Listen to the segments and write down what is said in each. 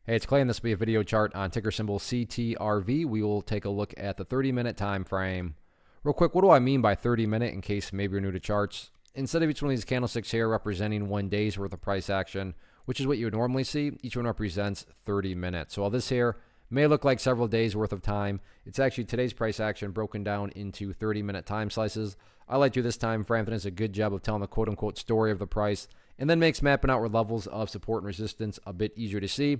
Hey, it's Clay, and this will be a video chart on ticker symbol CTRV. We will take a look at the 30-minute time frame. Real quick, what do I mean by 30-minute in case maybe you're new to charts? Instead of each one of these candlesticks here representing 1 day's worth of price action, which is what you would normally see, each one represents 30 minutes. So while this here may look like several days worth of time, it's actually today's price action broken down into 30-minute time slices. I like to do this time frame that does a good job of telling the quote-unquote story of the price and then makes mapping out where levels of support and resistance a bit easier to see.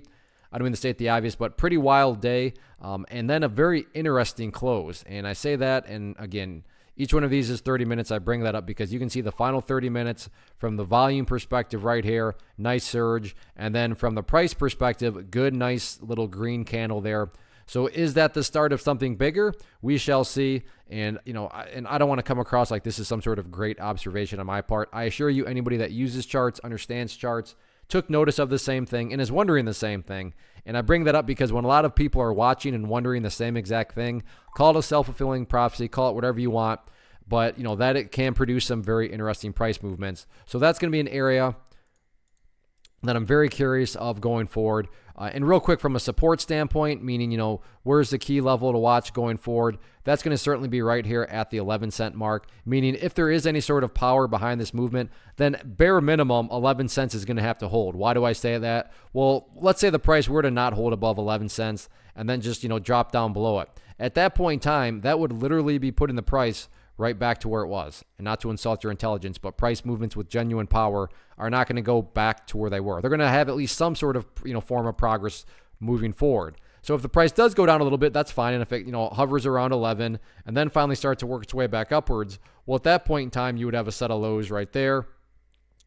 I don't mean to state the obvious, but pretty wild day, and then a very interesting close. And I say that, and again, each one of these is 30 minutes. I bring that up because you can see the final 30 minutes from the volume perspective right here, nice surge, and then from the price perspective, good, nice little green candle there. So is that the start of something bigger? We shall see. And, I don't want to come across like this is some sort of great observation on my part. I assure you, anybody that uses charts, understands charts, took notice of the same thing and is wondering the same thing. And I bring that up because when a lot of people are watching and wondering the same exact thing, call it a self-fulfilling prophecy, call it whatever you want, but that it can produce some very interesting price movements. So that's going to be an area that I'm very curious of going forward. And real quick, from a support standpoint, meaning, where's the key level to watch going forward? That's going to certainly be right here at the 11-cent mark, meaning if there is any sort of power behind this movement, then bare minimum 11 cents is going to have to hold. Why do I say that? Well, let's say the price were to not hold above 11 cents and then just, drop down below it. At that point in time, that would literally be putting the price right back to where it was. And not to insult your intelligence, but price movements with genuine power are not going to go back to where they were. They're going to have at least some sort of form of progress moving forward. So if the price does go down a little bit, that's fine. And if it hovers around 11 and then finally starts to work its way back upwards, well, at that point in time, you would have a set of lows right there.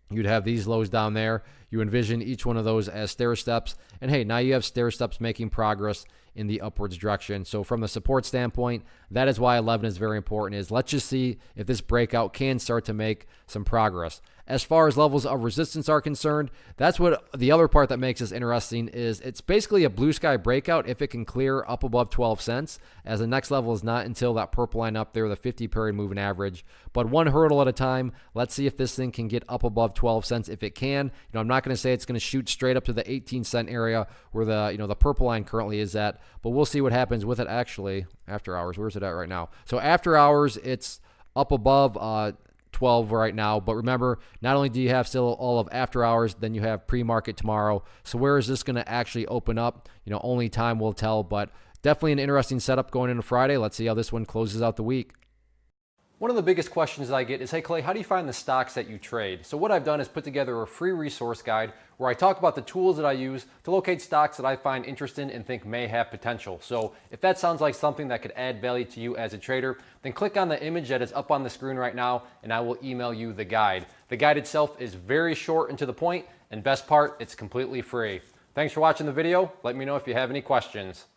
You'd have these lows down there. You envision each one of those as stair steps. And hey, now you have stair steps making progress in the upwards direction. So from the support standpoint, that is why 11 is very important, is let's just see if this breakout can start to make some progress. As far as levels of resistance are concerned, that's what the other part that makes this interesting is it's basically a blue sky breakout if it can clear up above 12 cents, as the next level is not until that purple line up there, the 50-period moving average. But one hurdle at a time. Let's see if this thing can get up above 12 cents. If it can, I'm not going to say it's going to shoot straight up to the 18-cent area where the purple line currently is at, but we'll see what happens with it actually after hours. Where's it at right now? So after hours, it's up above 12 right now. But remember, not only do you have still all of after hours, then you have pre-market tomorrow. So where is this going to actually open up? Only time will tell, but definitely an interesting setup going into Friday. Let's see how this one closes out the week. One of the biggest questions I get is, hey Clay, how do you find the stocks that you trade? So what I've done is put together a free resource guide where I talk about the tools that I use to locate stocks that I find interesting and think may have potential. So if that sounds like something that could add value to you as a trader, then click on the image that is up on the screen right now and I will email you the guide. The guide itself is very short and to the point, and best part, it's completely free. Thanks for watching the video. Let me know if you have any questions.